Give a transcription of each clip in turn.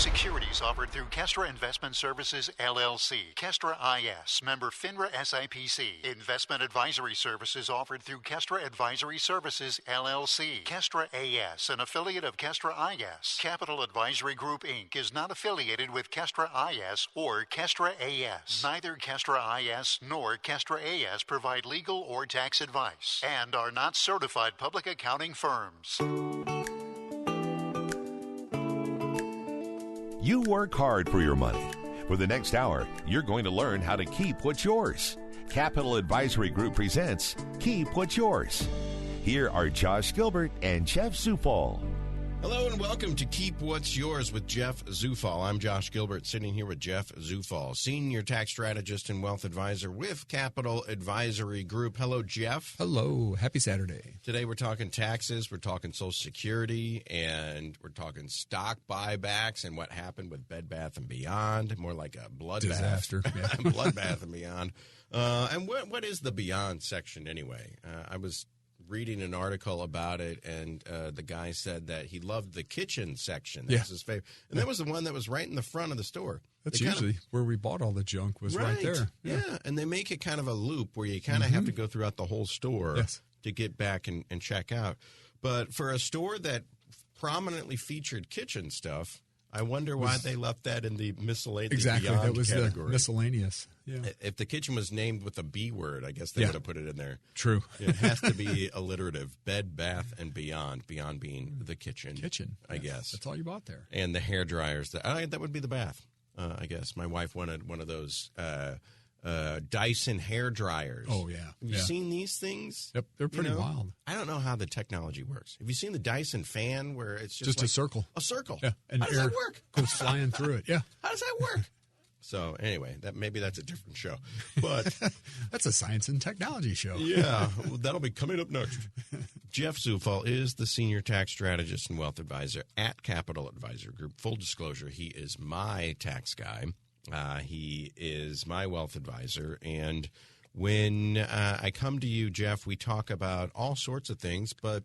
Securities offered through Kestra Investment Services, LLC. Kestra IS, member FINRA SIPC. Investment advisory services offered through Kestra Advisory Services, LLC. Kestra AS, an affiliate of Kestra IS. Capital Advisory Group, Inc. is not affiliated with Kestra IS or Kestra AS. Neither Kestra IS nor Kestra AS provide legal or tax advice and are not certified public accounting firms. You work hard for your money. For the next hour, you're going to learn how to keep what's yours. Capital Advisory Group presents Keep What's Yours. Here are Josh Gilbert and Jeff Zufall. Hello and welcome to Keep What's Yours with Jeff Zufall. I'm Josh Gilbert, sitting here with Jeff Zufall, Senior Tax Strategist and Wealth Advisor with Capital Advisory Group. Hello, Jeff. Hello. Happy Saturday. Today we're talking taxes, we're talking Social Security, and we're talking stock buybacks and what happened with Bed Bath & Beyond, more like a bloodbath. Disaster. Yeah. Bloodbath & Beyond. And what is the Beyond section anyway? I was reading an article about it, and the guy said that he loved the kitchen section. That was his favorite. And that was the one that was right in the front of the store. That's usually where we bought all the junk was right there. Yeah, and they make it kind of a loop where you kind of have to go throughout the whole store to get back and check out. But for a store that prominently featured kitchen stuff, I wonder why they left that in the miscellaneous exactly, Beyond that was category. The miscellaneous. Yeah. If the kitchen was named with a B word, I guess they would have put it in there. True. It has to be alliterative. Bed, Bath, and Beyond. Beyond being the kitchen. I guess. That's all you bought there. And the hair dryers. That would be the bath, I guess. My wife wanted one of those Dyson hair dryers. Oh, yeah. Have you seen these things? Yep, they're pretty wild. I don't know how the technology works. Have you seen the Dyson fan where it's just like a circle? A circle. Yeah. And how does that work? Goes flying through it. Yeah. How does that work? So anyway, maybe that's a different show. But that's a science and technology show. Yeah, that'll be coming up next. Jeff Zufall is the Senior Tax Strategist and Wealth Advisor at Capital Advisory Group. Full disclosure, he is my tax guy. He is my wealth advisor. And when I come to you, Jeff, we talk about all sorts of things, but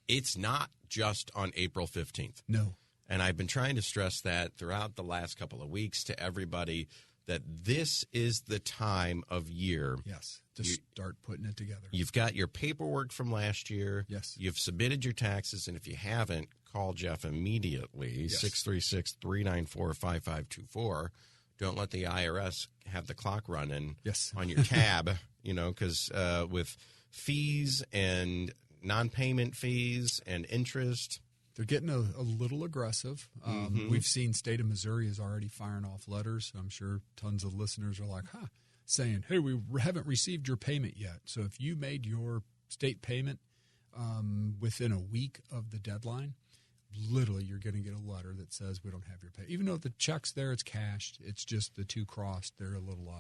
it's not just on April 15th. No. And I've been trying to stress that throughout the last couple of weeks to everybody that this is the time of year. Yes, to start putting it together. You've got your paperwork from last year. Yes. You've submitted your taxes, and if you haven't, call Jeff immediately, 636-394-5524. Don't let the IRS have the clock running on your tab, because with fees and non-payment fees and interest, they're getting a little aggressive. We've seen state of Missouri is already firing off letters. I'm sure tons of listeners are like, saying, hey, we haven't received your payment yet. So if you made your state payment within a week of the deadline, literally you're going to get a letter that says we don't have your pay. Even though the check's there, it's cashed. It's just the two crossed. They're a little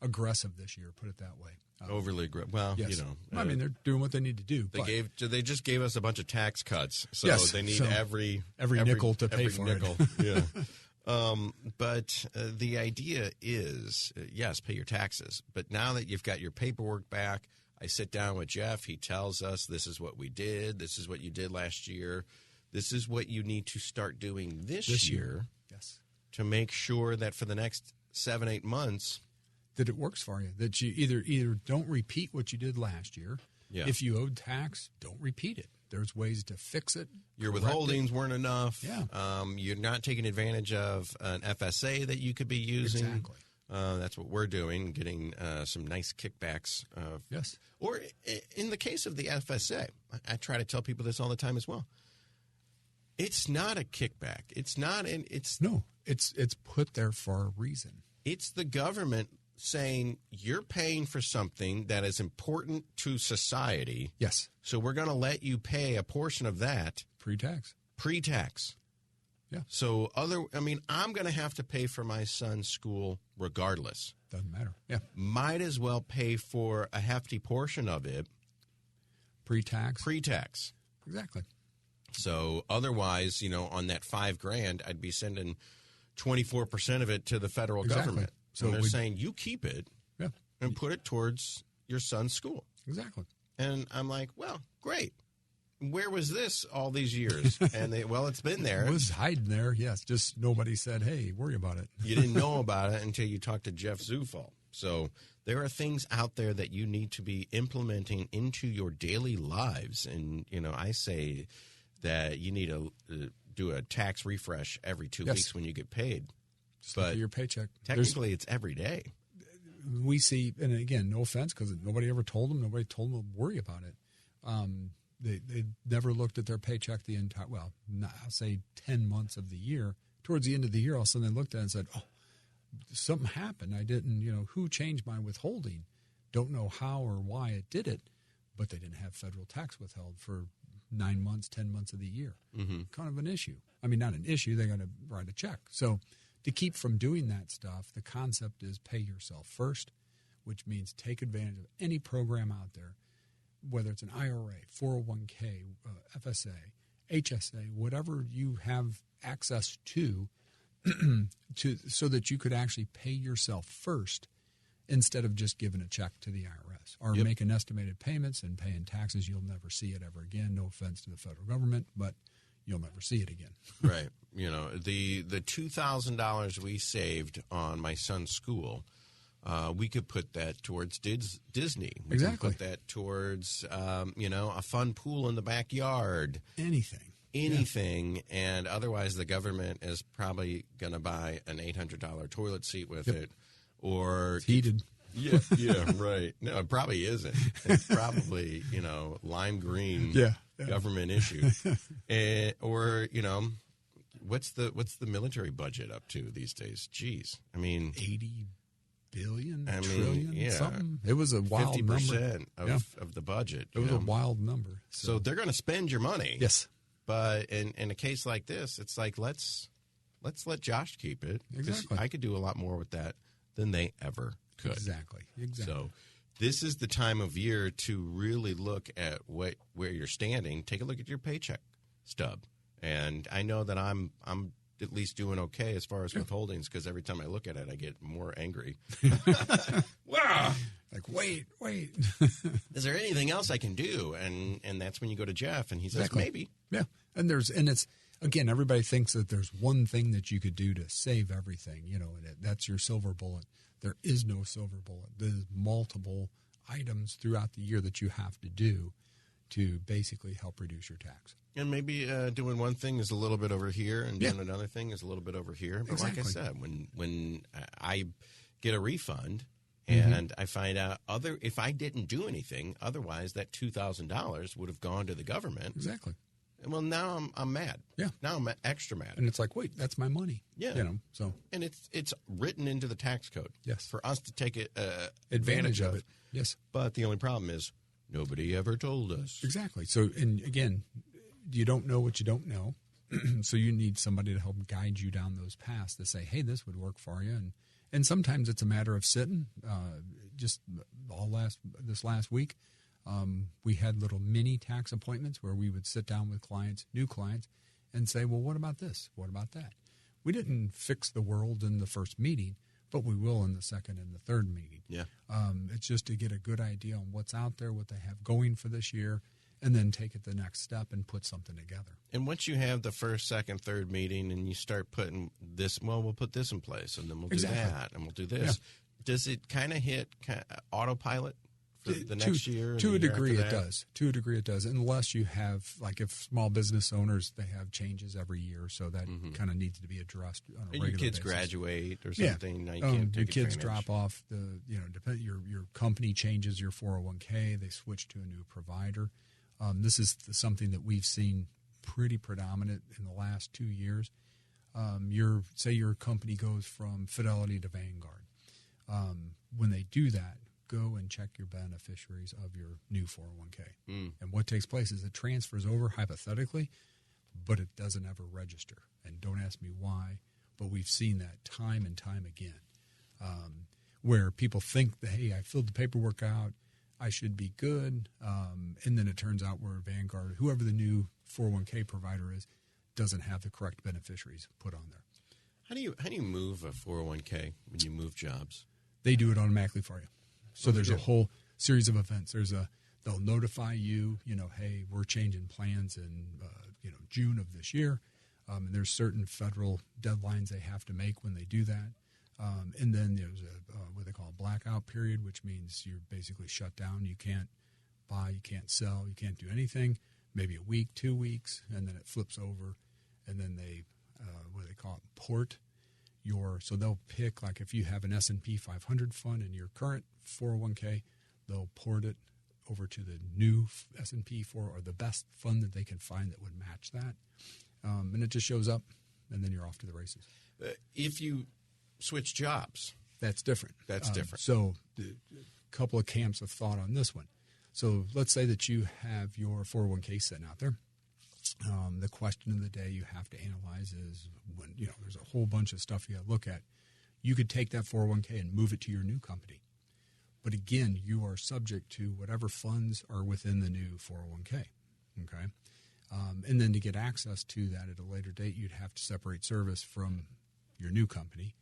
aggressive this year, put it that way. Overly aggressive. Well, yes. I mean, they're doing what they need to do. They just gave us a bunch of tax cuts, so they need every nickel to pay for nickel. it. Yeah. But the idea is, yes, pay your taxes. But now that you've got your paperwork back, I sit down with Jeff. He tells us this is what we did. This is what you did last year. This is what you need to start doing this year. Yes. To make sure that for the next 7-8 months, that it works for you, that you either don't repeat what you did last year. Yeah. If you owed tax, don't repeat it. There's ways to fix it. Your withholdings weren't enough. Yeah. You're not taking advantage of an FSA that you could be using. Exactly. That's what we're doing, getting some nice kickbacks. Yes. Or in the case of the FSA, I try to tell people this all the time as well. It's not a kickback. It's put there for a reason. It's the government saying you're paying for something that is important to society. Yes. So we're going to let you pay a portion of that. Pre-tax. Yeah. So I'm going to have to pay for my son's school regardless. Doesn't matter. Yeah. Might as well pay for a hefty portion of it. Pre-tax. Exactly. So otherwise, on that $5,000, I'd be sending 24% of it to the federal government. So they're saying you keep it and put it towards your son's school. Exactly. And I'm like, well, great. Where was this all these years? And it's been there. It was hiding there, yes. Just nobody said, hey, worry about it. You didn't know about it until you talked to Jeff Zufall. So there are things out there that you need to be implementing into your daily lives. And, I say that you need to do a tax refresh every 2 weeks when you get paid. Just look at your paycheck. Technically, it's every day. We see, and again, no offense, because nobody ever told them. Nobody told them to worry about it. They never looked at their paycheck the entire, I'll say 10 months of the year. Towards the end of the year, all of a sudden they looked at it and said, oh, something happened. I didn't, who changed my withholding? Don't know how or why it did it, but they didn't have federal tax withheld for 9 months, 10 months of the year. Mm-hmm. Kind of an issue. I mean, not an issue. They got to write a check. So to keep from doing that stuff, the concept is pay yourself first, which means take advantage of any program out there, whether it's an IRA, 401k, FSA, HSA, whatever you have access to, so that you could actually pay yourself first instead of just giving a check to the IRS or making estimated payments and paying taxes. You'll never see it ever again. No offense to the federal government, but you'll never see it again. Right. The $2,000 we saved on my son's school, we could put that towards Disney. We could put that towards, a fun pool in the backyard. Anything, and otherwise the government is probably going to buy an $800 toilet seat with it, or it's heated. Yeah, right. No, it probably isn't. It's probably lime green government issue, or what's the military budget up to these days? Jeez, I mean, 80 billion, trillion, something. It was a wild 50% of the budget. It was a wild number. So they're going to spend your money. Yes. But in a case like this, it's like let's let Josh keep it. Exactly. I could do a lot more with that than they ever could. Exactly. So this is the time of year to really look at where you're standing. Take a look at your paycheck stub. And I know that I'm at least doing okay as far as withholdings, because every time I look at it, I get more angry. Wow. Like, wait. Is there anything else I can do? And that's when you go to Jeff, and he says, maybe. Yeah. And it's, again, everybody thinks that there's one thing that you could do to save everything, and that's your silver bullet. There is no silver bullet. There's multiple items throughout the year that you have to do to basically help reduce your tax. And maybe doing one thing is a little bit over here, and doing another thing is a little bit over here. But like I said, when I get a refund and I find out if I didn't do anything, otherwise that $2,000 would have gone to the government. Exactly. Well, now I'm mad. Yeah. Now I'm extra mad. And it's like, wait, that's my money. Yeah. So. And it's written into the tax code. Yes. For us to take advantage of it. Yes. But the only problem is nobody ever told us. Exactly. So, and again, you don't know what you don't know. So you need somebody to help guide you down those paths to say, hey, this would work for you. And sometimes it's a matter of sitting. Just this last week, we had little mini tax appointments where we would sit down with new clients, and say, well, what about this? What about that? We didn't fix the world in the first meeting, but we will in the second and the third meeting. Yeah. It's just to get a good idea on what's out there, what they have going for this year, and then take it the next step and put something together. And once you have the first, second, third meeting and you start putting this, we'll put this in place, and then we'll do that, and we'll do this. Yeah. Does it kind of hit autopilot for the next year? To a degree it does. To a degree it does. Unless you have, like if small business owners, they have changes every year, so that kind of needs to be addressed on a regular basis. Your kids graduate or something. Now you can't take your kids advantage. drop off. Your company changes your 401k. They switch to a new provider. This is something that we've seen pretty predominant in the last 2 years. Say your company goes from Fidelity to Vanguard. When they do that, go and check your beneficiaries of your new 401k. And what takes place is it transfers over hypothetically, but it doesn't ever register. And don't ask me why, but we've seen that time and time again, where people think that, hey, I filled the paperwork out, I should be good, and then it turns out where Vanguard, whoever the new 401k provider is, doesn't have the correct beneficiaries put on there. How do you move a 401k when you move jobs? They do it automatically for you. So there's a whole series of events. There's They'll notify you, hey, we're changing plans in, June of this year. And there's certain federal deadlines they have to make when they do that. And then there's what they call a blackout period, which means you're basically shut down. You can't buy, you can't sell, you can't do anything. Maybe a week, 2 weeks, and then it flips over. And then they, what they call it, port so they'll pick, like if you have an S&P 500 fund in your current 401k, they'll port it over to the new S&P 4 or the best fund that they can find that would match that. And it just shows up, and then you're off to the races. If you switch jobs, that's different. That's different. So a couple of camps of thought on this one. So let's say that you have your 401k sitting out there. The question of the day you have to analyze is when, there's a whole bunch of stuff you got to look at. You could take that 401k and move it to your new company. But again, you are subject to whatever funds are within the new 401k. Okay. And then to get access to that at a later date, you'd have to separate service from your new company.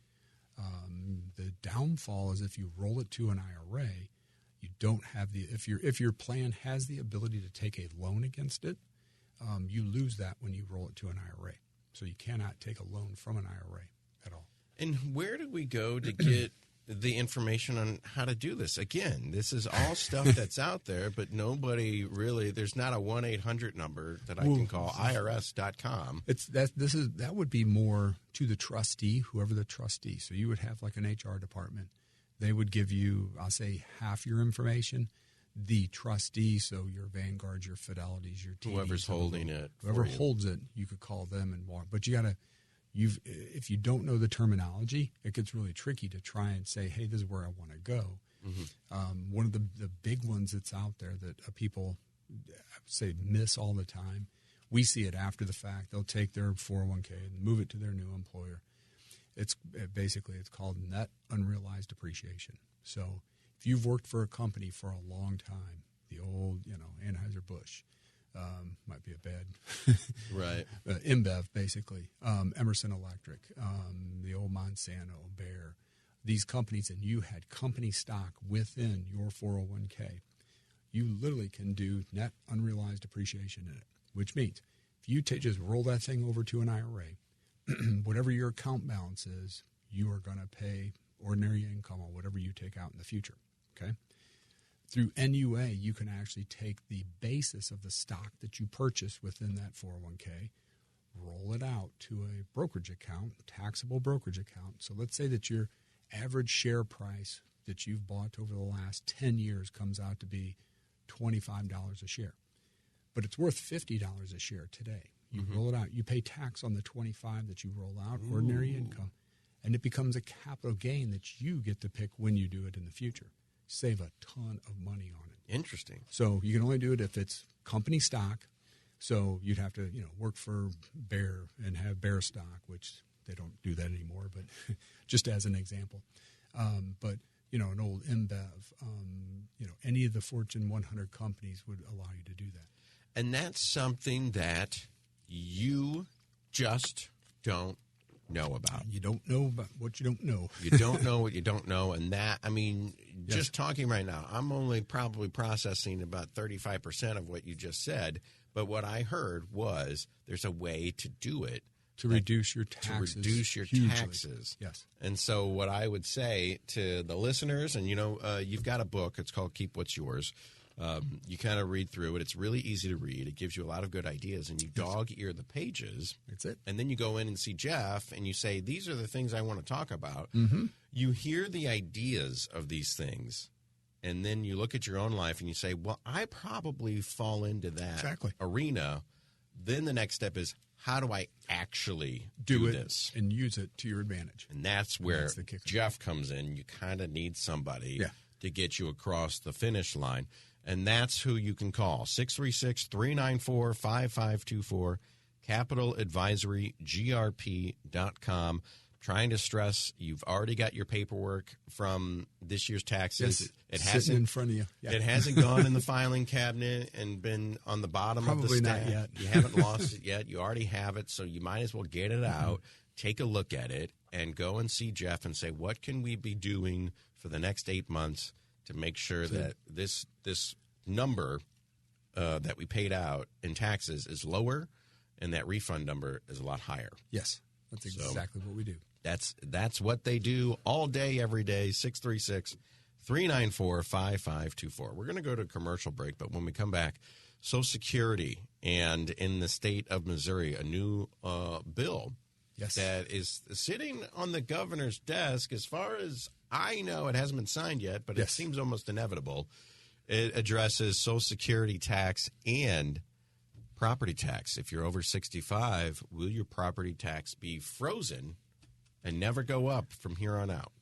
The downfall is if you roll it to an IRA, you don't have if your plan has the ability to take a loan against it, you lose that when you roll it to an IRA. So you cannot take a loan from an IRA at all. And where do we go to get the information on how to do this? Again, this is all stuff that's out there, but nobody really, there's not a 1-800 number that I can call, IRS.com. That would be more to the trustee, whoever the trustee. So you would have like an HR department. They would give you, I'll say, half your information. The trustee, so your Vanguard, your Fidelities, your TDs, whoever's holding it, whoever holds it, you could call them and more. But if you don't know the terminology, it gets really tricky to try and say, hey, this is where I want to go. Mm-hmm. One of the big ones that's out there that people, I would say, miss all the time. We see it after the fact. They'll take their 401k and move it to their new employer. It's called net unrealized appreciation. So if you've worked for a company for a long time, the old, Anheuser-Busch, might be a bad, right? InBev, basically, Emerson Electric, the old Monsanto, Bayer, these companies, and you had company stock within your 401k, you literally can do net unrealized appreciation in it, which means if you just roll that thing over to an IRA, whatever your account balance is, you are going to pay ordinary income on whatever you take out in the future, okay? Through NUA, you can actually take the basis of the stock that you purchase within that 401k, roll it out to a brokerage account, taxable brokerage account. So let's say that your average share price that you've bought over the last 10 years comes out to be $25 a share. But it's worth $50 a share today. You roll it out. You pay tax on the $25 that you roll out, ordinary income, and it becomes a capital gain that you get to pick when you do it in the future. Save a ton of money on it. Interesting. So you can only do it if it's company stock. So you'd have to, work for Bayer and have Bayer stock, which they don't do that anymore, but just as an example. But, an old InBev, any of the Fortune 100 companies would allow you to do that. And that's something that you just don't know about. You don't know about what you don't know. You don't know what you don't know. And that, just talking right now, I'm only probably processing about 35% of what you just said. But what I heard was there's a way to do it. To reduce your taxes. To reduce your hugely. taxes. Yes. And so what I would say to the listeners, and you've got a book. It's called Keep What's Yours. You kind of read through it. It's really easy to read. It gives you a lot of good ideas, and you dog-ear the pages. That's it. And then you go in and see Jeff, and you say, these are the things I want to talk about. Mm-hmm. You hear the ideas of these things, and then you look at your own life, and you say, well, I probably fall into that arena. Then the next step is, how do I actually do this? And use it to your advantage. And that's where Jeff comes in. You kind of need somebody to get you across the finish line. And that's who you can call, 636-394-5524, CapitalAdvisoryGrp.com. Trying to stress, you've already got your paperwork from this year's taxes. Yes, it hasn't in front of you. Yeah. It hasn't gone in the filing cabinet and been on the bottom of the stack. Probably not yet. You haven't lost it yet. You already have it, so you might as well get it out, take a look at it, and go and see Jeff and say, what can we be doing for the next 8 months to make sure that this number that we paid out in taxes is lower, and that refund number is a lot higher. Yes, that's exactly what we do. That's what they do all day, every day. 636-394-5524. We're going to go to a commercial break, but when we come back, Social Security and in the state of Missouri, a new bill that is sitting on the governor's desk. As far as I know, it hasn't been signed yet, but it seems almost inevitable. It addresses Social Security tax and property tax. If you're over 65, will your property tax be frozen and never go up from here on out?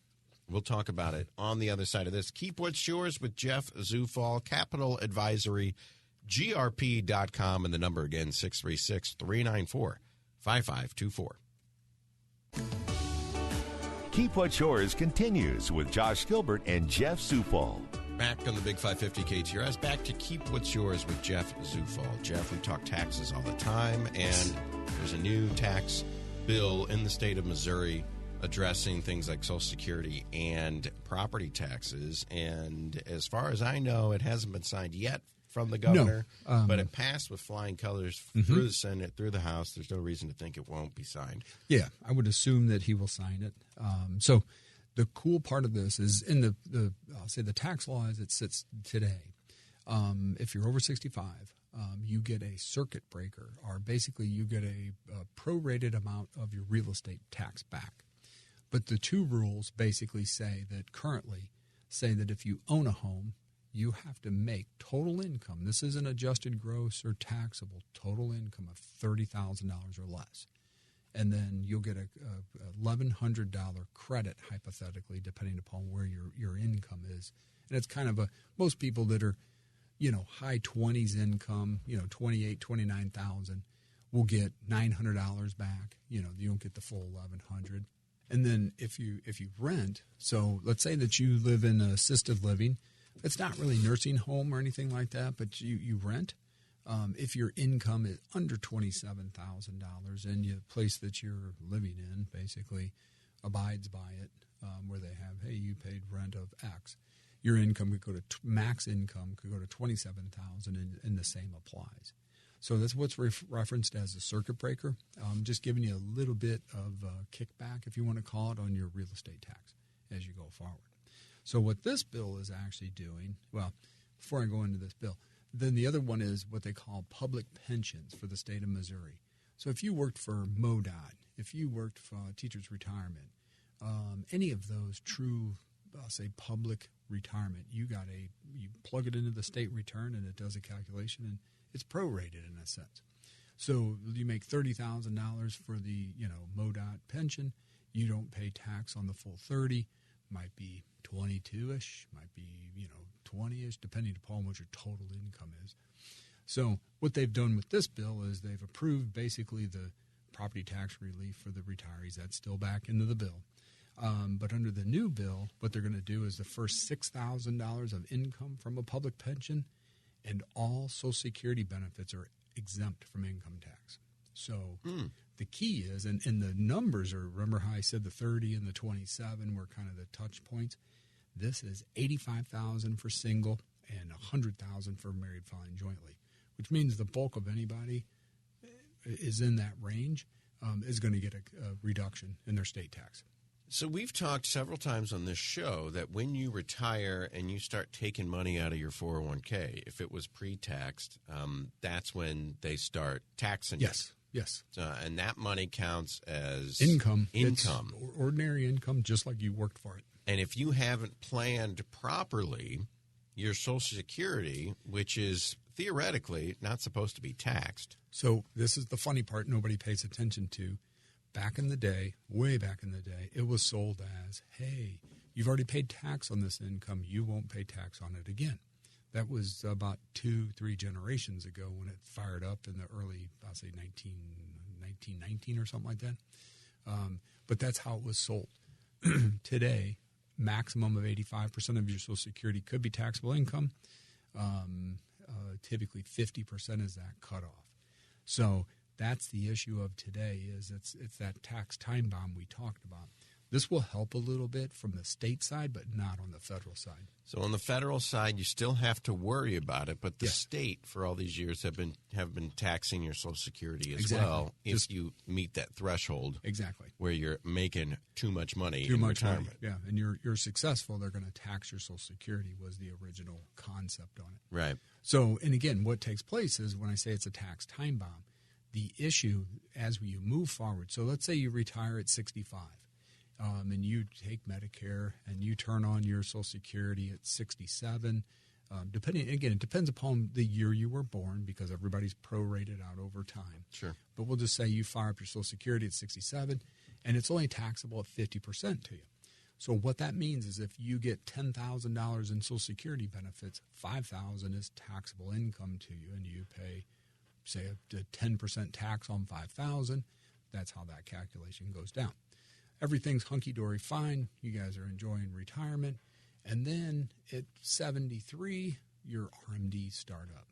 We'll talk about it on the other side of this. Keep What's Yours with Jeff Zufall, CapitalAdvisoryGrp.com, and the number again, 636-394-5524. Keep What's Yours continues with Josh Gilbert and Jeff Zufall. Back on the Big 550 KTRS, back to Keep What's Yours with Jeff Zufall. Jeff, we talk taxes all the time, and there's a new tax bill in the state of Missouri addressing things like Social Security and property taxes. And as far as I know, it hasn't been signed yet from the governor, but it passed with flying colors through the Senate, through the House. There's no reason to think it won't be signed. Yeah, I would assume that he will sign it. So the cool part of this is in the I'll say the tax law as it sits today. If you're over 65, you get a circuit breaker, or basically you get a prorated amount of your real estate tax back. But the two rules basically say that if you own a home, you have to make total income. This isn't adjusted gross or taxable, total income of $30,000 or less. And then you'll get a $1,100 credit, hypothetically, depending upon where your income is. And it's kind of most people that are, high 20s income, 28, 29,000 will get $900 back. You don't get the full $1,100. And then if you rent, so let's say that you live in assisted living, it's not really nursing home or anything like that, but you rent. If your income is under $27,000 and the place that you're living in basically abides by it, where they have, hey, you paid rent of X, your income could go to max income could go to $27,000, and the same applies. So that's what's referenced as a circuit breaker. Just giving you a little bit of kickback, if you want to call it, on your real estate tax as you go forward. So what this bill is actually doing, well, before I go into this bill, then the other one is what they call public pensions for the state of Missouri. So if you worked for MoDOT, if you worked for teachers' retirement, any of those true, I'll say, public retirement, you plug it into the state return and it does a calculation and it's prorated in a sense. So you make $30,000 for the MoDOT pension, you don't pay tax on the full 30, might be 22-ish, might be 20-ish, depending upon what your total income is. So what they've done with this bill is they've approved basically the property tax relief for the retirees. That's still back into the bill. But under the new bill, what they're going to do is the first $6,000 of income from a public pension and all Social Security benefits are exempt from income tax. So the key is, and the numbers are, remember how I said the 30 and the 27 were kind of the touch points? This is $85,000 for single and $100,000 for married filing jointly, which means the bulk of anybody is in that range is going to get a reduction in their state tax. So we've talked several times on this show that when you retire and you start taking money out of your 401k, if it was pre-taxed, that's when they start taxing you. Yes. And that money counts as income. It's ordinary income, just like you worked for it. And if you haven't planned properly, your Social Security, which is theoretically not supposed to be taxed. So this is the funny part nobody pays attention to. Back in the day, way back in the day, it was sold as, hey, you've already paid tax on this income. You won't pay tax on it again. That was about 2-3 generations ago when it fired up in the early, I'll say 1919 or something like that. But that's how it was sold. Today, maximum of 85% of your Social Security could be taxable income. Typically 50% is that cutoff. So that's the issue of today is it's that tax time bomb we talked about. This will help a little bit from the state side, but not on the federal side. So on the federal side, you still have to worry about it, but the Yes. state for all these years have been taxing your Social Security as Exactly. well if Just- you meet that threshold Exactly. where you're making too much money Too in much money. retirement. Yeah, and you're successful, they're going to tax your Social Security was the original concept on it. Right. So, and again, what takes place is when I say it's a tax time bomb, the issue as you move forward. So let's say you retire at 65. And you take Medicare and you turn on your Social Security at 67. Depending, again, it depends upon the year you were born because everybody's prorated out over time. Sure. But we'll just say you fire up your Social Security at 67, and it's only taxable at 50% to you. So what that means is if you get $10,000 in Social Security benefits, $5,000 is taxable income to you, and you pay, say, a 10% tax on $5,000. That's how that calculation goes down. Everything's hunky-dory fine. You guys are enjoying retirement. And then at 73, your RMDs start up.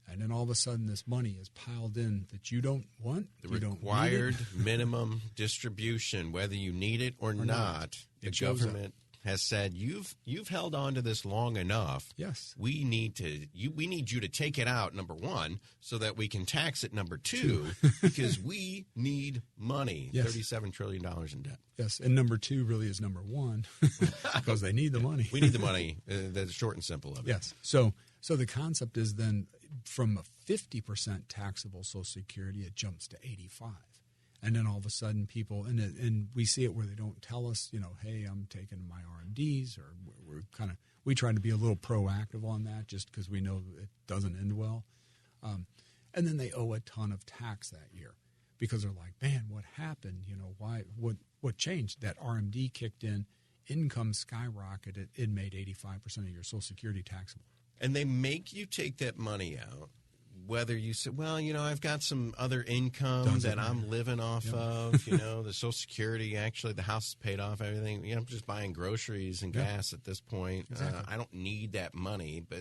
And then all of a sudden this money is piled in that you don't want. The you don't need required it. minimum distribution, whether you need it or not, the It shows up. government has said you've held on to this long enough. Yes. We need you to take it out, number one, so that we can tax it, number two, because we need money. Yes. $37 trillion in debt. Yes, and number two really is number one because they need the money. We need the money. That's short and simple of it. Yes. So the concept is then from a 50% taxable Social Security, it jumps to 85. And then all of a sudden people, and we see it where they don't tell us, hey, I'm taking my RMDs, or we try to be a little proactive on that just because we know it doesn't end well. And then they owe a ton of tax that year because they're like, man, what happened? Why? What changed? That RMD kicked in, income skyrocketed, it made 85% of your Social Security taxable. And they make you take that money out, whether you say, well, I've got some other income that I'm living off of, the Social Security, actually, the house is paid off, everything. I'm just buying groceries and gas at this point. Exactly. I don't need that money, but,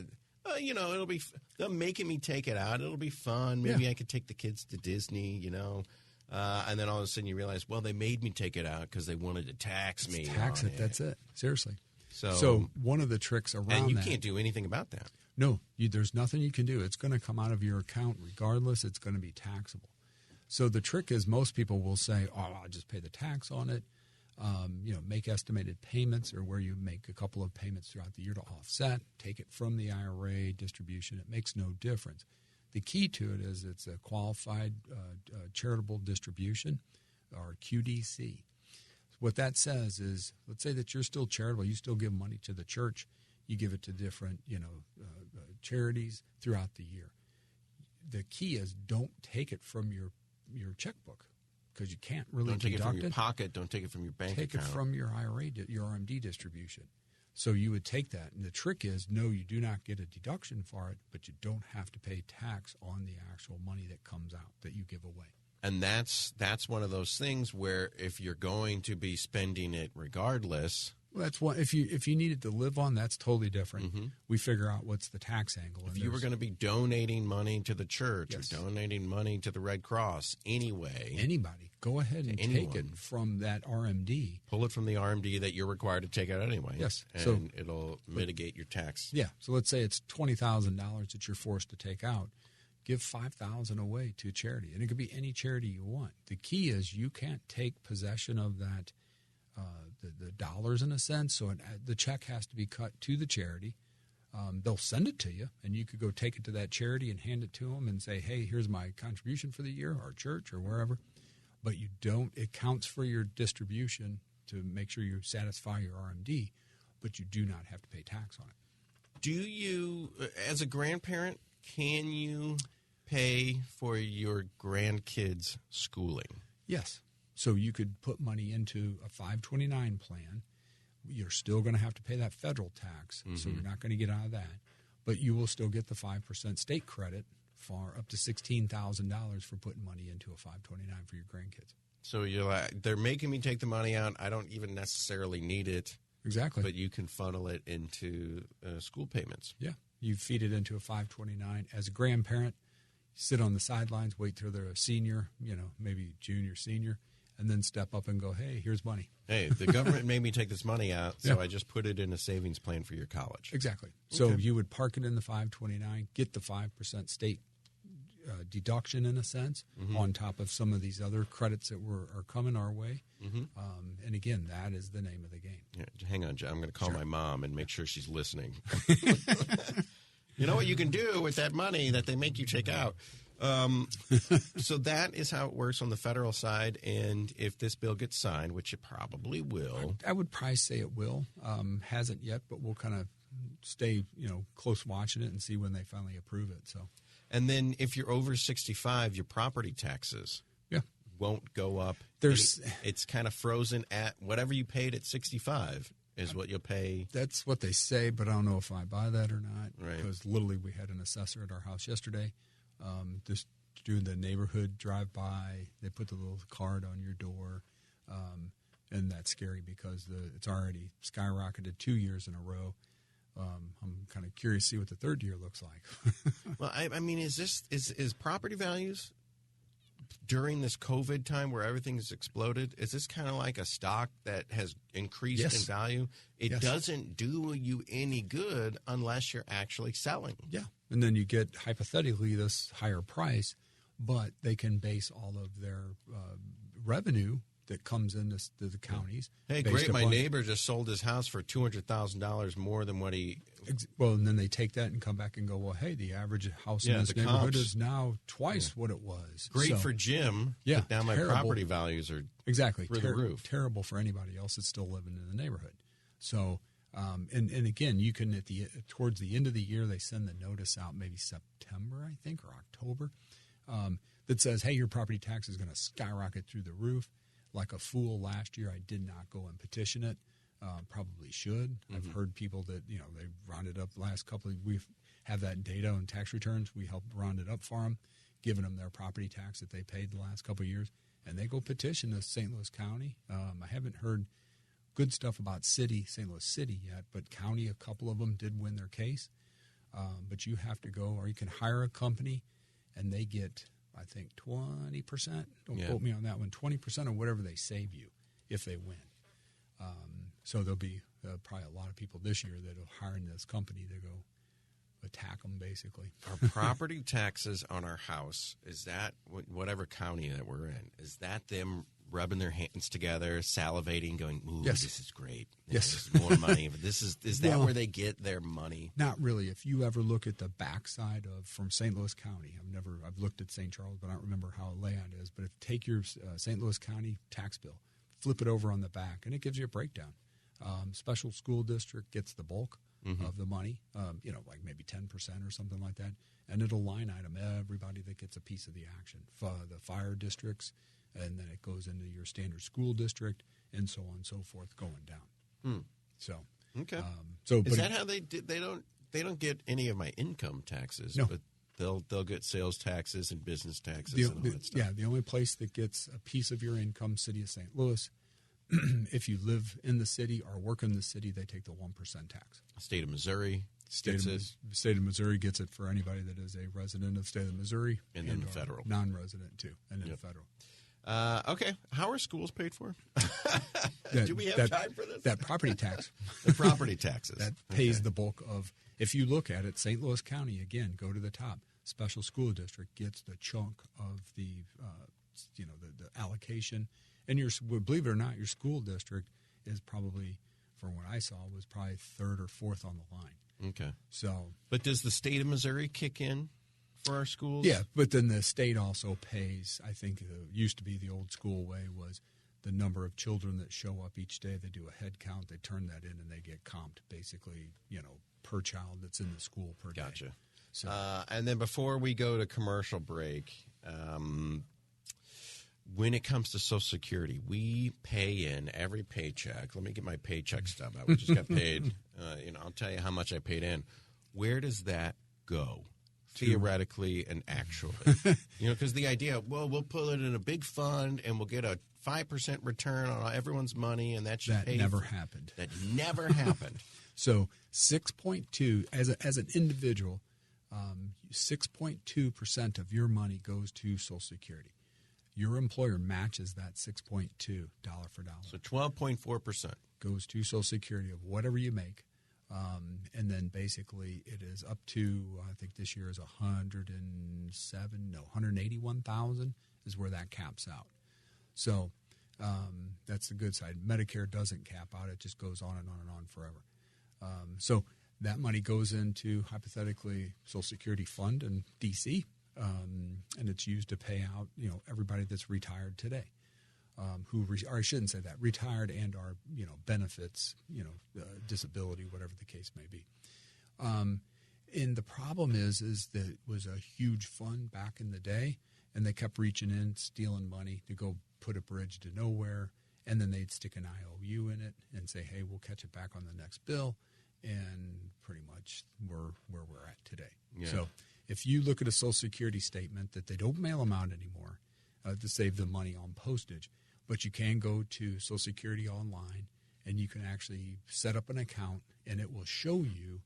it'll be, they're making me take it out. It'll be fun. Maybe I could take the kids to Disney, and then all of a sudden you realize, well, they made me take it out because they wanted to tax me. Tax it, that's it. Seriously. So one of the tricks around that. And you can't do anything about that. No, there's nothing you can do. It's going to come out of your account regardless. It's going to be taxable. So the trick is most people will say, oh, I'll just pay the tax on it. Make estimated payments or where you make a couple of payments throughout the year to offset. Take it from the IRA distribution. It makes no difference. The key to it is it's a qualified charitable distribution, or QDC. What that says is, let's say that you're still charitable. You still give money to the church. You give it to different, charities throughout the year. The key is don't take it from your checkbook because you can't really Don't take it deduct from your pocket. Don't take it from your bank Take account. it from your IRA, your RMD distribution. So you would take that. And the trick is, no, you do not get a deduction for it, but you don't have to pay tax on the actual money that comes out that you give away. And that's one of those things where if you're going to be spending it regardless. Well, that's one. If you needed to live on, that's totally different. Mm-hmm. We figure out what's the tax angle. If you were going to be donating money to the church Yes. or donating money to the Red Cross anyway. Anybody, go ahead and take it from that RMD. Pull it from the RMD that you're required to take out anyway. Yes. And So- it'll mitigate your tax. Yeah. So let's say it's $20,000 that you're forced to take out. Give $5,000 away to charity, and it could be any charity you want. The key is you can't take possession of that, the dollars in a sense. So the check has to be cut to the charity. They'll send it to you, and you could go take it to that charity and hand it to them and say, "Hey, here's my contribution for the year, our church or wherever." But you don't. It counts for your distribution to make sure you satisfy your RMD, but you do not have to pay tax on it. Do you, as a grandparent, can you pay for your grandkids' schooling? Yes. So you could put money into a 529 plan. You're still going to have to pay that federal tax, so you're not going to get out of that. But you will still get the 5% state credit for up to $16,000 for putting money into a 529 for your grandkids. So you're like, they're making me take the money out. I don't even necessarily need it. Exactly. But you can funnel it into school payments. Yeah. You feed it into a 529. As a grandparent, sit on the sidelines, wait till they're a senior, maybe junior, senior, and then step up and go, hey, here's money. Hey, the government made me take this money out, so I just put it in a savings plan for your college. Exactly. So you would park it in the 529, get the 5% state deduction in a sense on top of some of these other credits that are coming our way. And again, that is the name of the game. Yeah, hang on, John. I'm going to call my mom and make sure she's listening. You know what you can do with that money that they make you take out? So that is how it works on the federal side. And if this bill gets signed, which it probably will. I would probably say it will. Hasn't yet, but we'll kind of stay, close watching it and see when they finally approve it. So, and then if you're over 65, your property taxes won't go up. It's kind of frozen at whatever you paid at 65 is what you'll pay. That's what they say, but I don't know if I buy that or not. Right. Because literally we had an assessor at our house yesterday. Just doing the neighborhood drive-by. They put the little card on your door. And that's scary because it's already skyrocketed 2 years in a row. I'm kind of curious to see what the third year looks like. Well, I mean, is property values during this COVID time where everything has exploded, is this kind of like a stock that has increased in value? It doesn't do you any good unless you're actually selling. Yeah. And then you get, hypothetically, this higher price, but they can base all of their revenue that comes into the counties. Hey, great, my neighbor just sold his house for $200,000 more than what he... Well, and then they take that and come back and go, well, hey, the average house in this neighborhood is now twice what it was. Great for Jim, but now my property values are through the roof. Terrible for anybody else that's still living in the neighborhood. So, and again, you can, towards the end of the year, they send the notice out, maybe September, I think, or October, that says, hey, your property tax is going to skyrocket through the roof. Like a fool last year, I did not go and petition it. Probably should. I've heard people that, they rounded up the last couple of, we have that data on tax returns. We help round it up for them, giving them their property tax that they paid the last couple of years. And they go petition the St. Louis County. I haven't heard good stuff about St. Louis City yet, but county, a couple of them did win their case. But you have to go, or you can hire a company, and they get, I think, 20%. Don't quote me on that one. 20% of whatever they save you if they win. So there'll be probably a lot of people this year that will hire in this company to go attack them, basically. Our property taxes on our house, is that whatever county that we're in, is that them rubbing their hands together, salivating, going, ooh, this is great. This is more money. But is that where they get their money? Not really. If you ever look at the backside from St. Louis County, I've looked at St. Charles, but I don't remember how the layout is. But take your St. Louis County tax bill, flip it over on the back, and it gives you a breakdown. Special school district gets the bulk of the money, like maybe 10% or something like that. And it'll line item everybody that gets a piece of the action. The fire districts, and then it goes into your standard school district, and so on and so forth, going down. So okay. Is that how they did? They don't get any of my income taxes, no. But they'll get sales taxes and business taxes and all that stuff. Yeah, the only place that gets a piece of your income, City of St. Louis. If you live in the city or work in the city, they take the 1% tax. State of Missouri State of Missouri gets it for anybody that is a resident of the state of Missouri. And then the federal. Non-resident, too, and then the federal. Okay. How are schools paid for? Do we have time for this? That property tax. The property taxes. That pays the bulk of, if you look at it, St. Louis County, again, go to the top. Special school district gets the chunk of the allocation. And believe it or not, your school district is probably, from what I saw, was probably third or fourth on the line. Okay. So, but does the state of Missouri kick in for our schools? Yeah, but then the state also pays. I think it used to be the old school way was the number of children that show up each day. They do a head count. They turn that in, and they get comped basically, per child that's in the school per day. Gotcha. So, and then before we go to commercial break, when it comes to Social Security, we pay in every paycheck. Let me get my paycheck stub out. We just got paid. I'll tell you how much I paid in. Where does that go? Theoretically and actually. Because the idea, we'll put it in a big fund and we'll get a 5% return on everyone's money, and that should pay. That never happened. That never happened. So 6.2, as an individual, 6.2% of your money goes to Social Security. your employer matches that $6.2 dollar for dollar. So 12.4%. Goes to Social Security of whatever you make. And then basically it is up to, I think this year is 181,000 is where that caps out. So that's the good side. Medicare doesn't cap out. It just goes on and on and on forever. So that money goes into, hypothetically, Social Security fund in D.C., and it's used to pay out, everybody that's retired today. Or I shouldn't say that, retired and are, benefits, disability, whatever the case may be. And the problem is that it was a huge fund back in the day, and they kept reaching in, stealing money to go put a bridge to nowhere, and then they'd stick an IOU in it and say, hey, we'll catch it back on the next bill, and pretty much we're where we're at today. Yeah. So if you look at a Social Security statement that they don't mail them out anymore to save the money on postage, but you can go to Social Security online, and you can actually set up an account, and it will show you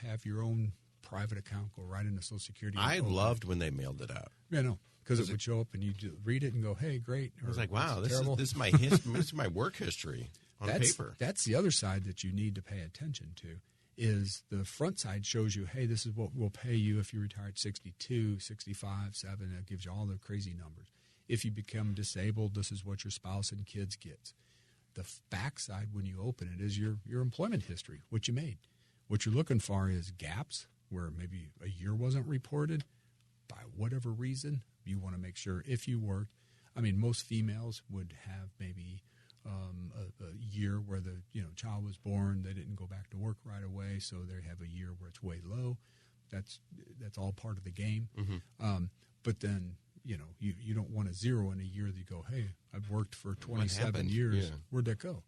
have your own private account. Go right into Social Security. I loved when they mailed it out. Yeah, no, because it would show up, and you read it and go, "Hey, great!" I was like, "Wow, this is my this is my work history on paper." That's the other side that you need to pay attention to. Is the front side shows you, hey, this is what we'll pay you if you retire at 62, 65, 7. It gives you all the crazy numbers. If you become disabled, this is what your spouse and kids get. The backside, when you open it, is your employment history, what you made. What you're looking for is gaps where maybe a year wasn't reported by whatever reason. You want to make sure if you worked. I mean, most females would have maybe a year where the child was born. They didn't go back to work right away, so they have a year where it's way low. That's all part of the game. Mm-hmm. But then you don't want a zero in a year that you go, hey, I've worked for 27 years. Yeah. Where'd that go?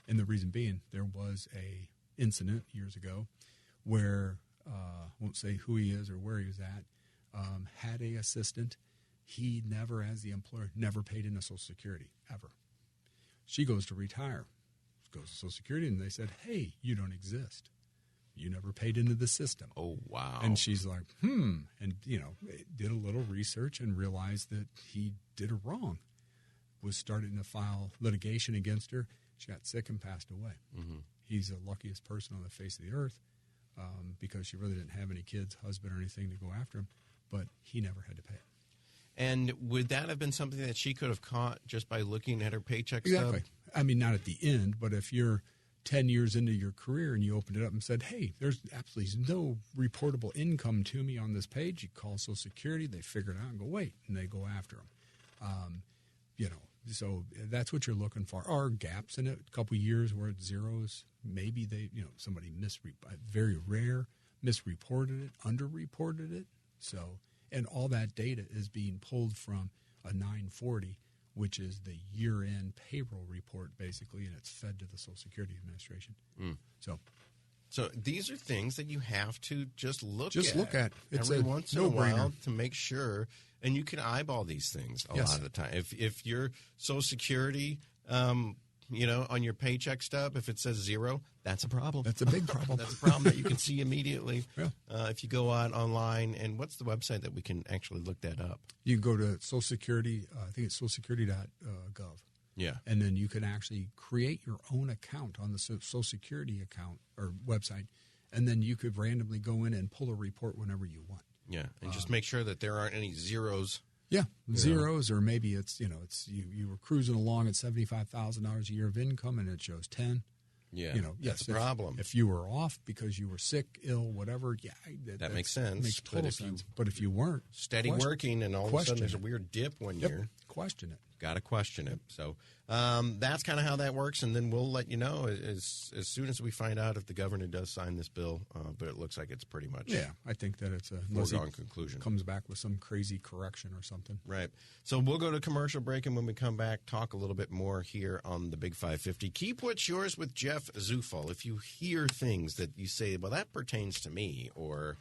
And the reason being, there was a incident years ago where I won't say who he is or where he was at, had a assistant. He never, as the employer, never paid into Social Security, ever. She goes to retire, goes to Social Security, and they said, hey, you don't exist. You never paid into the system. Oh, wow. And she's like, and, did a little research and realized that he did her wrong. Was starting to file litigation against her. She got sick and passed away. Mm-hmm. He's the luckiest person on the face of the earth because she really didn't have any kids, husband, or anything to go after him, but he never had to pay it. And would that have been something that she could have caught just by looking at her paycheck Exactly. stub? I mean, not at the end, but if you're 10 years into your career and you opened it up and said, hey, there's absolutely no reportable income to me on this page, you call Social Security, they figure it out and go, wait, and they go after them. So that's what you're looking for. Are gaps in it, a couple of years where it's zeros, maybe somebody very rare, misreported it, underreported it. So, and all that data is being pulled from a 940, which is the year-end payroll report, basically, and it's fed to the Social Security Administration. Mm. So these are things that you have to just look at. It's every once in a while to make sure, and you can eyeball these things a lot of the time. If your Social Security, on your paycheck stub, if it says zero, that's a problem. That's a big problem. That's a problem that you can see immediately. Yeah. If you go out online, and what's the website that we can actually look that up? You can go to Social Security. I think it's socialsecurity.gov. Yeah. And then you can actually create your own account on the Social Security account or website, and then you could randomly go in and pull a report whenever you want. Yeah, and just make sure that there aren't any zeros. Yeah, zeros, or maybe it's you were cruising along at $75,000 a year of income and it shows 10. Yeah, that's a problem. If you were off because you were sick, ill, whatever, that makes sense. Makes total sense. But if you weren't steady working and all of a sudden there's a weird dip one year, question it. Got to question it. So that's kind of how that works, and then we'll let you know as soon as we find out if the governor does sign this bill. But it looks like it's pretty much I think that it's a foregone conclusion. Comes back with some crazy correction or something. Right. So we'll go to commercial break, and when we come back, talk a little bit more here on the Big 550. Keep What's Yours with Jeff Zufall. If you hear things that you say, well, that pertains to me, or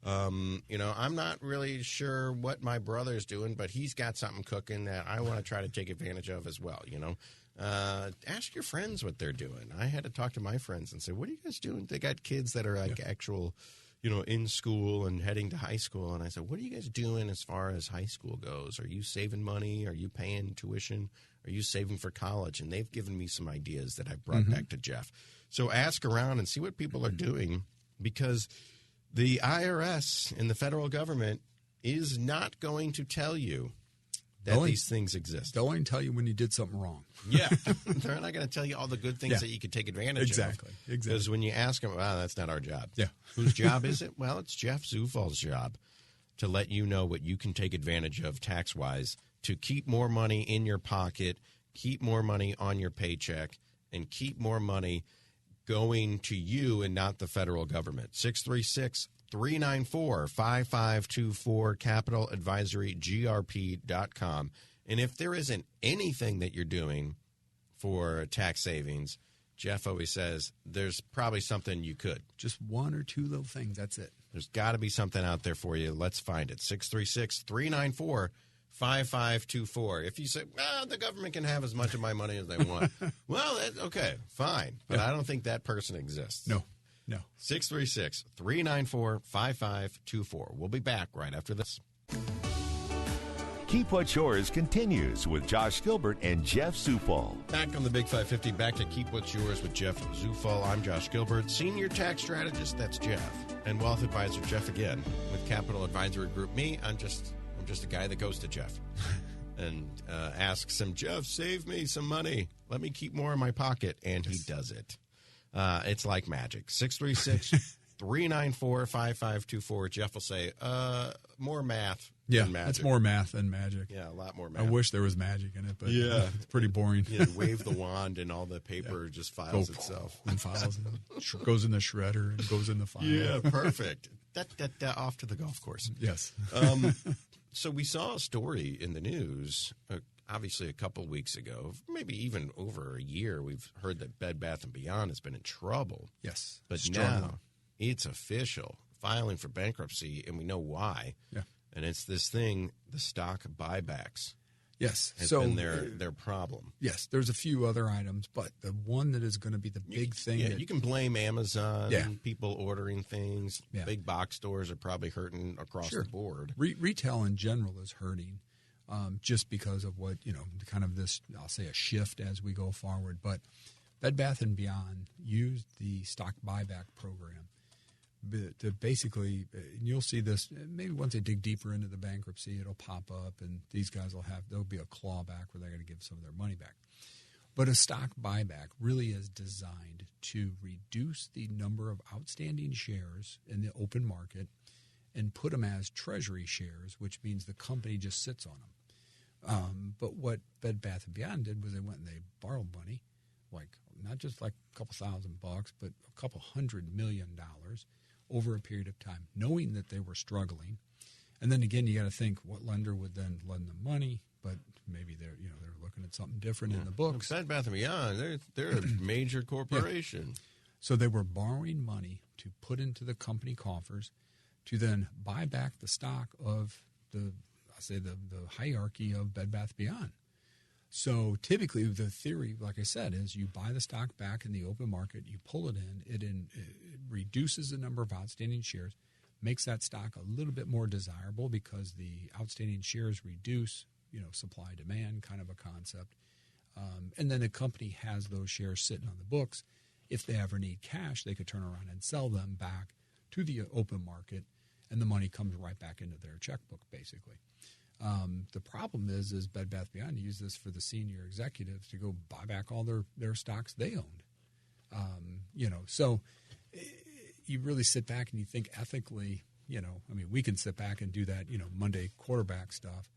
I'm not really sure what my brother's doing, but he's got something cooking that I want to try to take advantage of as well, Ask your friends what they're doing. I had to talk to my friends and say, what are you guys doing? They got kids that are like actual, in school and heading to high school. And I said, what are you guys doing as far as high school goes? Are you saving money? Are you paying tuition? Are you saving for college? And they've given me some ideas that I brought back to Jeff. So ask around and see what people are doing, because the IRS and the federal government is not going to tell you that these things exist. They'll only tell you when you did something wrong. Yeah. They're not going to tell you all the good things that you could take advantage of. Exactly. Because when you ask them, that's not our job. Yeah. Whose job is it? Well, it's Jeff Zufall's job to let you know what you can take advantage of tax-wise to keep more money in your pocket, keep more money on your paycheck, and keep more money going to you and not the federal government. 636-394-5524, CapitalAdvisoryGrp.com. And if there isn't anything that you're doing for tax savings, Jeff always says there's probably something you could. Just one or two little things. That's it. There's got to be something out there for you. Let's find it. 636-394-5524. If you say, the government can have as much of my money as they want, well, okay, fine. But I don't think that person exists. No. 636-394-5524. We'll be back right after this. Keep What's Yours continues with Josh Gilbert and Jeff Zufall. Back on the Big 550, back to Keep What's Yours with Jeff Zufall. I'm Josh Gilbert, Senior Tax Strategist. That's Jeff. And Wealth Advisor Jeff again with Capital Advisory Group. Me, I'm just a guy that goes to Jeff and asks him, Jeff, save me some money. Let me keep more in my pocket. And he does it. It's like magic. 636-394-5524. Jeff will say, more math than magic. It's more math than magic. Yeah, a lot more math. I wish there was magic in it, but it's pretty boring. Yeah, wave the wand and all the paper just files itself. And files and goes in the shredder and goes in the file. Yeah, perfect. Off to the golf course. Yes. So we saw a story in the news, obviously a couple weeks ago, maybe even over a year. We've heard that Bed Bath & Beyond has been in trouble. Yes. But now it's official, filing for bankruptcy, and we know why. Yeah. And it's this thing, the stock buybacks. Yes. Has been their problem. Yes. There's a few other items, but the one that is going to be the big thing. Yeah, you can blame Amazon, people ordering things. Yeah. Big box stores are probably hurting across the board. Retail in general is hurting just because of what, kind of this, I'll say a shift as we go forward. But Bed Bath & Beyond used the stock buyback program to basically, you'll see this, maybe once they dig deeper into the bankruptcy, it'll pop up and these guys there'll be a clawback where they're going to give some of their money back. But a stock buyback really is designed to reduce the number of outstanding shares in the open market and put them as treasury shares, which means the company just sits on them. But what Bed Bath & Beyond did was they went and they borrowed money, like not just like a couple $1,000, but a couple $100 million over a period of time, knowing that they were struggling. And then again, you got to think what lender would then lend them money, but maybe they're looking at something different in the books. Bed Bath & Beyond, they're a major corporation. Yeah. So they were borrowing money to put into the company coffers to then buy back the stock of the hierarchy of Bed Bath & Beyond. So typically the theory, like I said, is you buy the stock back in the open market, you pull it in, it reduces the number of outstanding shares, makes that stock a little bit more desirable because the outstanding shares reduce, supply demand kind of a concept. And then the company has those shares sitting on the books. If they ever need cash, they could turn around and sell them back to the open market, and the money comes right back into their checkbook, basically. The problem is Bed Bath & Beyond used this for the senior executives to go buy back all their stocks they owned. So you really sit back and you think ethically, we can sit back and do that, Monday quarterback stuff.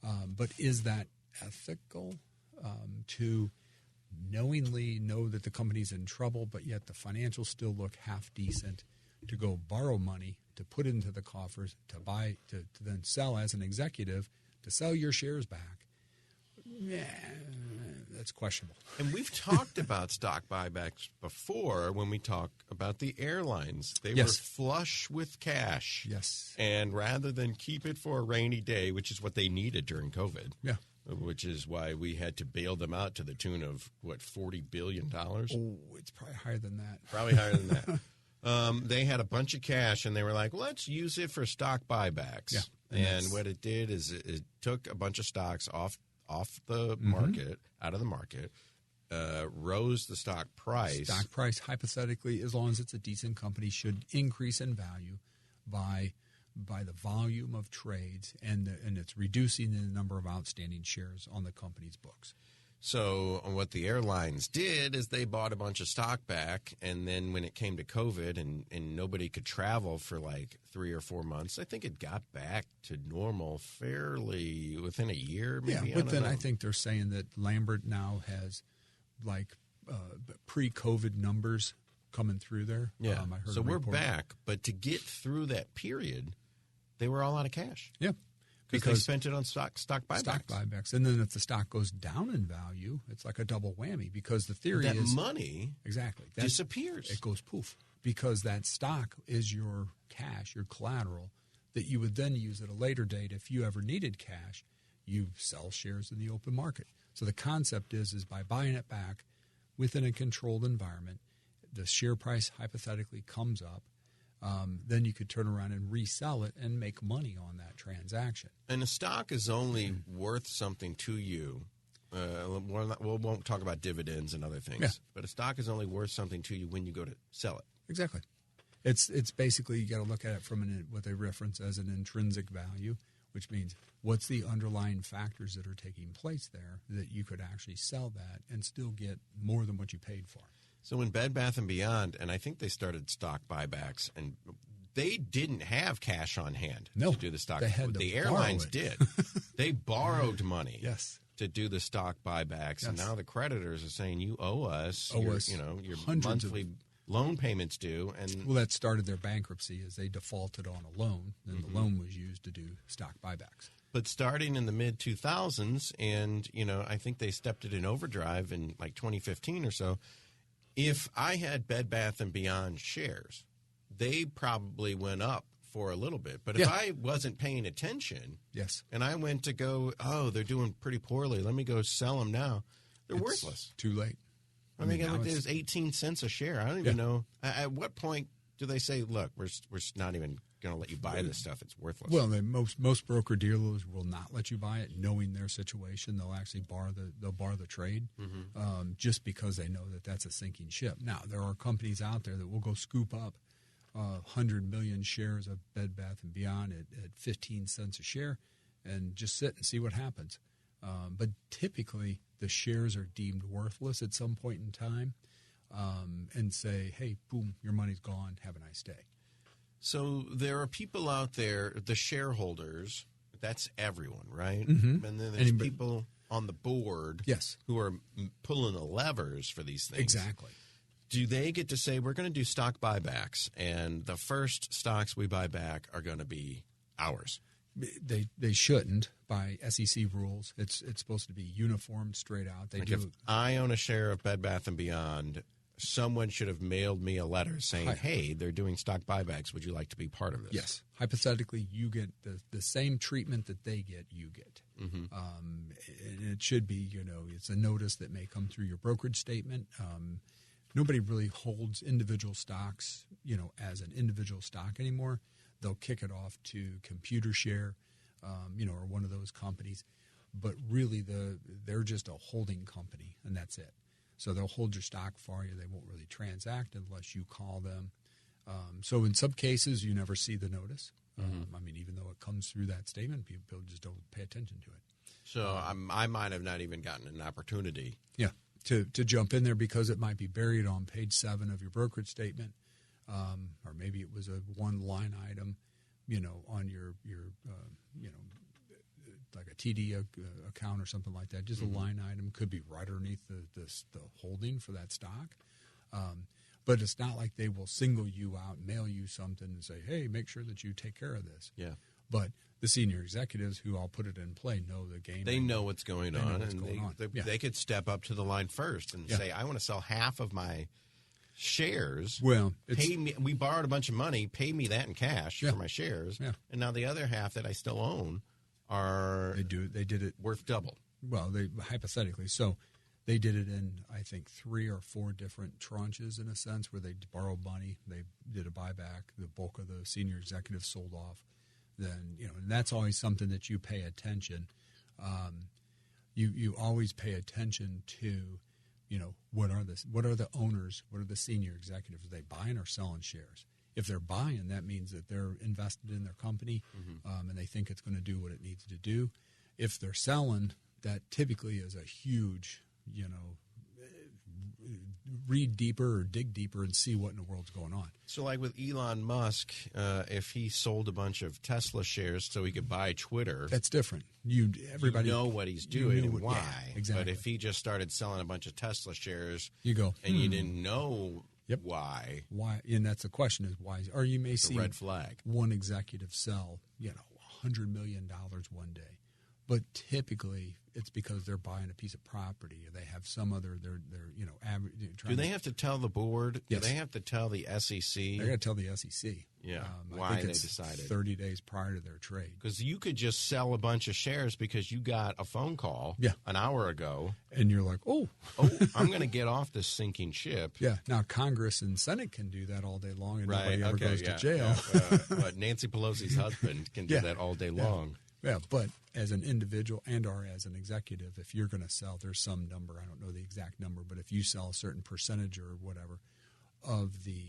But is that ethical to knowingly know that the company's in trouble, but yet the financials still look half decent, to go borrow money, to put into the coffers, to buy, to then sell as an executive, to sell your shares back? Yeah, that's questionable. And we've talked about stock buybacks before when we talk about the airlines. They were flush with cash. Yes. And rather than keep it for a rainy day, which is what they needed during COVID. Yeah. Which is why we had to bail them out to the tune of, $40 billion? Oh, it's probably higher than that. Probably higher than that. They had a bunch of cash, and they were like, let's use it for stock buybacks. Yeah. And what it did is it took a bunch of stocks off the market, out of the market, rose the stock price. Stock price, hypothetically, as long as it's a decent company, should increase in value by the volume of trades, and it's reducing the number of outstanding shares on the company's books. So what the airlines did is they bought a bunch of stock back, and then when it came to COVID and nobody could travel for like 3 or 4 months, I think it got back to normal fairly within a year. Maybe. Yeah, but then I think they're saying that Lambert now has like pre-COVID numbers coming through there. Yeah, I heard so we're report. back, but to get through that period, they were all out of cash. Yeah. Because they spent it on stock buybacks. Stock buybacks. And then if the stock goes down in value, it's like a double whammy because the theory that is money disappears. It goes poof because that stock is your cash, your collateral that you would then use at a later date. If you ever needed cash, you sell shares in the open market. So the concept is by buying it back within a controlled environment, the share price hypothetically comes up. Then you could turn around and resell it and make money on that transaction. And a stock is only worth something to you. We won't talk about dividends and other things, but a stock is only worth something to you when you go to sell it. Exactly. It's basically you got to look at it from what they reference as an intrinsic value, which means what's the underlying factors that are taking place there that you could actually sell that and still get more than what you paid for. So in Bed Bath & Beyond, and I think they started stock buybacks, and they didn't have cash on hand to do the stock. The airlines did. They borrowed money to do the stock buybacks, and now the creditors are saying, you owe us your monthly loan payments due. And well, that started their bankruptcy as they defaulted on a loan, and the loan was used to do stock buybacks. But starting in the mid-2000s, and, I think they stepped it in overdrive in like 2015 or so, if I had Bed Bath & Beyond shares, they probably went up for a little bit. But if I wasn't paying attention and I went to go, they're doing pretty poorly, let me go sell them now, it's worthless. Too late. I mean, there's 18 cents a share. I don't even know. At what point do they say, look, we're not even going to let you buy this stuff. It's worthless. Well, most broker-dealers will not let you buy it, knowing their situation. They'll actually bar the trade just because they know that that's a sinking ship. Now, there are companies out there that will go scoop up 100 million shares of Bed Bath & Beyond at 15 cents a share and just sit and see what happens. But typically, the shares are deemed worthless at some point in time and say, hey, boom, your money's gone. Have a nice day. So there are people out there, the shareholders, that's everyone, right? And then there's people on the board who are pulling the levers for these things. Exactly. Do they get to say, we're going to do stock buybacks, and the first stocks we buy back are going to be ours? They shouldn't by SEC rules. It's supposed to be uniform, straight out. If I own a share of Bed Bath & Beyond, someone should have mailed me a letter saying, hey, they're doing stock buybacks. Would you like to be part of this? Yes. Hypothetically, you get the same treatment that they get, you get. And it should be, it's a notice that may come through your brokerage statement. Nobody really holds individual stocks, as an individual stock anymore. They'll kick it off to ComputerShare, or one of those companies. But really, they're just a holding company, and that's it. So they'll hold your stock for you. They won't really transact unless you call them. So in some cases, you never see the notice. Even though it comes through that statement, people just don't pay attention to it. So I might have not even gotten an opportunity. Yeah, to jump in there because it might be buried on page 7 of your brokerage statement, or maybe it was a one-line item, on your like a TD account or something like that. Just a line item could be right underneath the holding for that stock. But it's not like they will single you out, mail you something and say, hey, make sure that you take care of this. Yeah. But the senior executives who all put it in play know the game. They know what's going on. They could step up to the line first and say, I want to sell half of my shares. Well, pay me. We borrowed a bunch of money. Pay me that in cash for my shares. Yeah. And now the other half that I still own they did it worth double. Well, hypothetically. So They did it in, I think, 3 or 4 different tranches, in a sense, where they borrowed money. They did a buyback. The bulk of the senior executives sold off. Then, and that's always something that you pay attention. You always pay attention to, what are the owners, what are the senior executives? Are they buying or selling shares? If they're buying, that means that they're invested in their company, and they think it's going to do what it needs to do. If they're selling, that typically is a huge, read deeper or dig deeper and see what in the world's going on. So like with Elon Musk, if he sold a bunch of Tesla shares so he could buy Twitter. That's different. Everybody know what he's doing and why. Yeah, exactly. But if he just started selling a bunch of Tesla shares, you go, and you didn't know why. Why? And that's the question is why. Or you may see red flag. One executive sell, $100 million one day. But typically, it's because they're buying a piece of property, or they have some other. They're average. Do they have to tell the board? Yes. Do they have to tell the SEC? They got to tell the SEC. Yeah, why they decided 30 days prior to their trade. Because you could just sell a bunch of shares because you got a phone call an hour ago, and you're like, oh, I'm going to get off this sinking ship. Yeah. Now Congress and Senate can do that all day long, and nobody ever goes to jail. Yeah. But Nancy Pelosi's husband can do that all day long. Yeah, but as an individual and or as an executive, if you're going to sell, there's some number, I don't know the exact number, but if you sell a certain percentage or whatever of the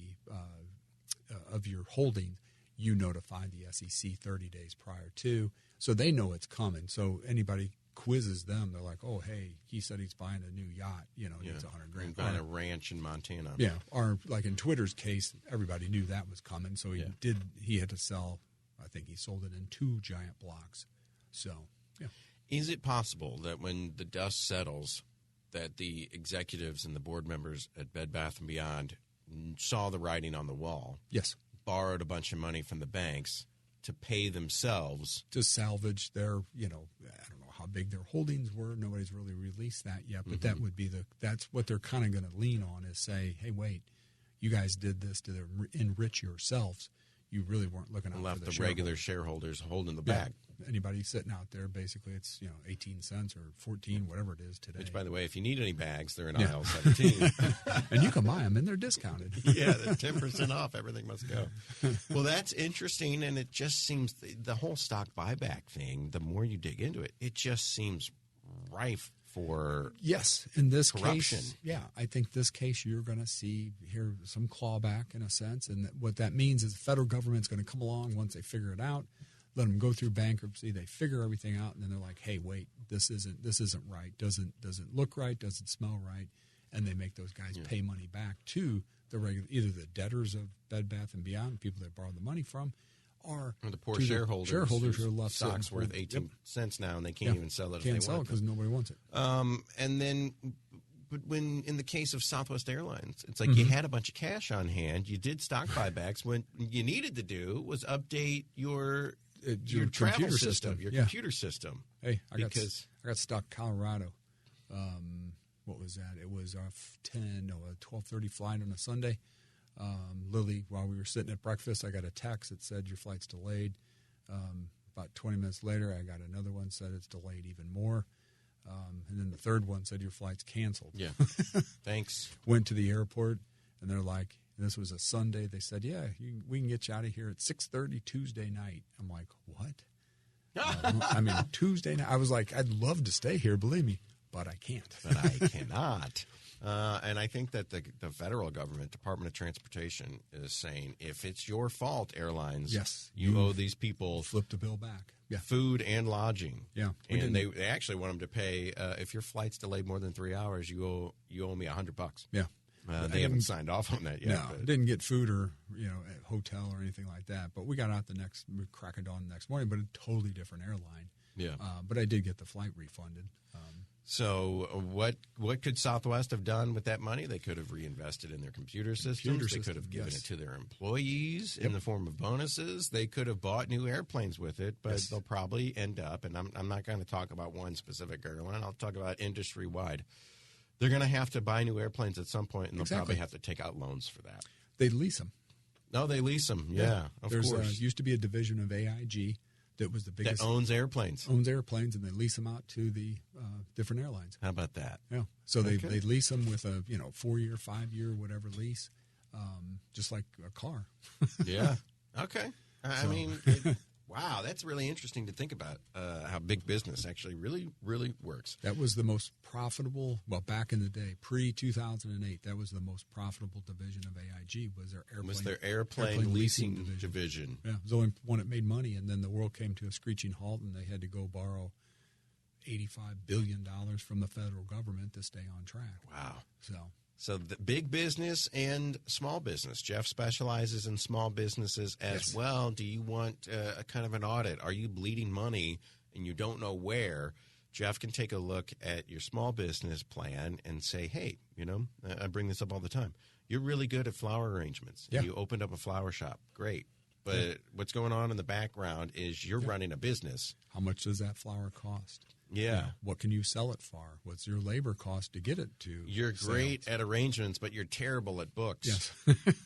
of your holdings, you notify the SEC 30 days prior to, so they know it's coming. So anybody quizzes them, they're like, oh, hey, he said he's buying a new yacht, needs $100,000. Buying a ranch in Montana. Yeah, or like in Twitter's case, everybody knew that was coming, so he had to sell. I think he sold it in 2 giant blocks. So, yeah. Is it possible that when the dust settles, that the executives and the board members at Bed Bath & Beyond saw the writing on the wall? Yes. Borrowed a bunch of money from the banks to pay themselves. To salvage their, I don't know how big their holdings were. Nobody's really released that yet. But that would be that's what they're kind of going to lean on is say, hey, wait, you guys did this to enrich yourselves. You really weren't looking out left for the regular shareholders holding the bag. Anybody sitting out there, basically, it's 18 cents or 14, whatever it is today. Which, by the way, if you need any bags, they're in aisle 17, and you can buy them, and they're discounted. Yeah, they're 10% off. Everything must go. Well, that's interesting, and it just seems the whole stock buyback thing. The more you dig into it, it just seems rife for in this corruption. Case, I think this case you're going to see here some clawback in a sense, and what that means is the federal government's going to come along once they figure it out, let them go through bankruptcy, they figure everything out, and then they're like, hey, wait, this isn't right, doesn't look right, doesn't smell right, and they make those guys pay money back to the regular, either the debtors of Bed Bath & Beyond, people they borrowed the money from, or the poor shareholders who are left stock's worth 18 cents now, and they can't even sell it. Can't sell it because nobody wants it. And then, but when in the case of Southwest Airlines, it's like you had a bunch of cash on hand, you did stock buybacks. When you needed to do was update your travel system, your computer system. Hey, I got stuck Colorado. What was that? It was a 12:30 flight on a Sunday. Lily, while we were sitting at breakfast, I got a text that said your flight's delayed. About 20 minutes later, I got another one said it's delayed even more. And then the third one said your flight's canceled. Yeah. Thanks. Went to the airport, and they're like, and this was a Sunday. They said, we can get you out of here at 6:30 Tuesday night. I'm like, what? Tuesday night. I was like, I'd love to stay here, believe me, but I can't. But I cannot. And I think that the federal government, Department of Transportation, is saying if it's your fault, airlines, you owe these people flip the bill back, food and lodging. Yeah, and they actually want them to pay if your flight's delayed more than 3 hours, you owe me $100. Yeah, they haven't signed off on that yet. No, didn't get food or a hotel or anything like that. But we got out we crack of dawn the next morning, but a totally different airline. Yeah, but I did get the flight refunded. So what could Southwest have done with that money? They could have reinvested in their computer systems. They could have given it to their employees in the form of bonuses. They could have bought new airplanes with it, but they'll probably end up, and I'm not going to talk about one specific airline. I'll talk about industry-wide. They're going to have to buy new airplanes at some point, and they'll probably have to take out loans for that. They lease them. No, they lease them, of course. There used to be a division of AIG that was the biggest. That owns airplanes. Owns airplanes, and they lease them out to the different airlines. How about that? Yeah. So they lease them with a 4-year, 5-year, whatever lease, just like a car. Yeah. Okay. I mean, wow, that's really interesting to think about how big business actually really, really works. That was the most profitable, well, back in the day, pre-2008, that was the most profitable division of AIG was their airplane leasing division. Yeah, it was the only one that made money, and then the world came to a screeching halt, and they had to go borrow $85 billion from the federal government to stay on track. Wow. So the big business and small business. Jeff specializes in small businesses as well. Do you want a kind of an audit? Are you bleeding money and you don't know where? Jeff can take a look at your small business plan and say, hey, I bring this up all the time. You're really good at flower arrangements. Yeah. You opened up a flower shop. Great. But what's going on in the background is you're running a business. How much does that flower cost? Yeah. What can you sell it for? What's your labor cost to get it to? You're great at arrangements, but you're terrible at books. Yes.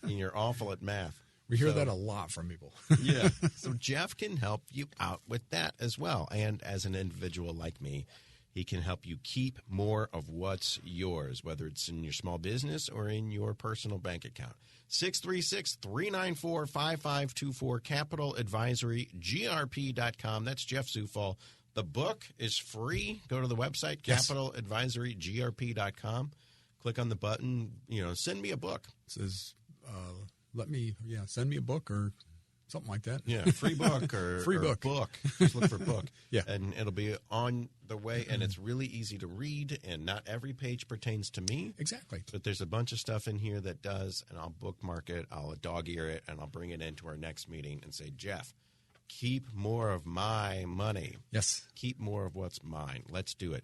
And you're awful at math. We hear that a lot from people. Yeah. So Jeff can help you out with that as well. And as an individual like me, he can help you keep more of what's yours, whether it's in your small business or in your personal bank account. 636-394-5524, CapitalAdvisoryGrp.com. That's Jeff Zufall. The book is free. Go to the website, CapitalAdvisoryGrp.com. Click on the button, send me a book. It says, send me a book or something like that. Yeah, free book or free book. Book. Just look for book. Yeah. And it'll be on the way, and it's really easy to read, and not every page pertains to me. Exactly. But there's a bunch of stuff in here that does, and I'll bookmark it, I'll dog-ear it, and I'll bring it into our next meeting and say, Jeff, keep more of my money. Yes. Keep more of what's mine. Let's do it.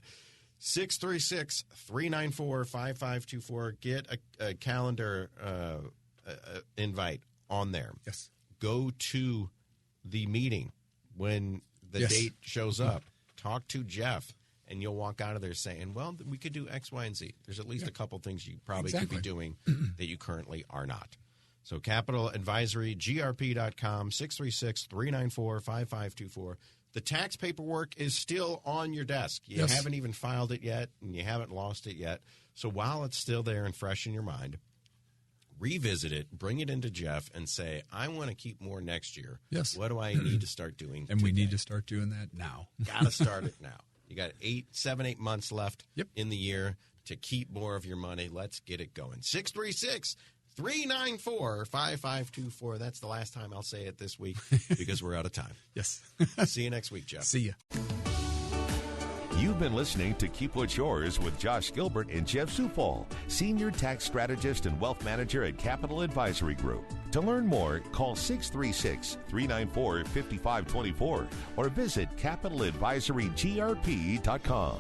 636-394-5524. Get a calendar invite on there. Yes. Go to the meeting when the date shows up. Talk to Jeff, and you'll walk out of there saying, well, we could do X, Y, and Z. There's at least a couple things you probably could be doing that you currently are not. So CapitalAdvisoryGrp.com, 636-394-5524. The tax paperwork is still on your desk. You haven't even filed it yet, and you haven't lost it yet. So while it's still there and fresh in your mind, revisit it, bring it into Jeff, and say, I want to keep more next year. Yes. What do I need to start doing And today? we need to start doing that now. Got to start it now. You got 7-8 months left in the year to keep more of your money. Let's get it going. 636-394-5524. That's the last time I'll say it this week because we're out of time. Yes. See you next week, Jeff. See ya. You've been listening to Keep What's Yours with Josh Gilbert and Jeff Zufall, Senior Tax Strategist and Wealth Manager at Capital Advisory Group. To learn more, call 636-394-5524 or visit CapitalAdvisoryGrp.com.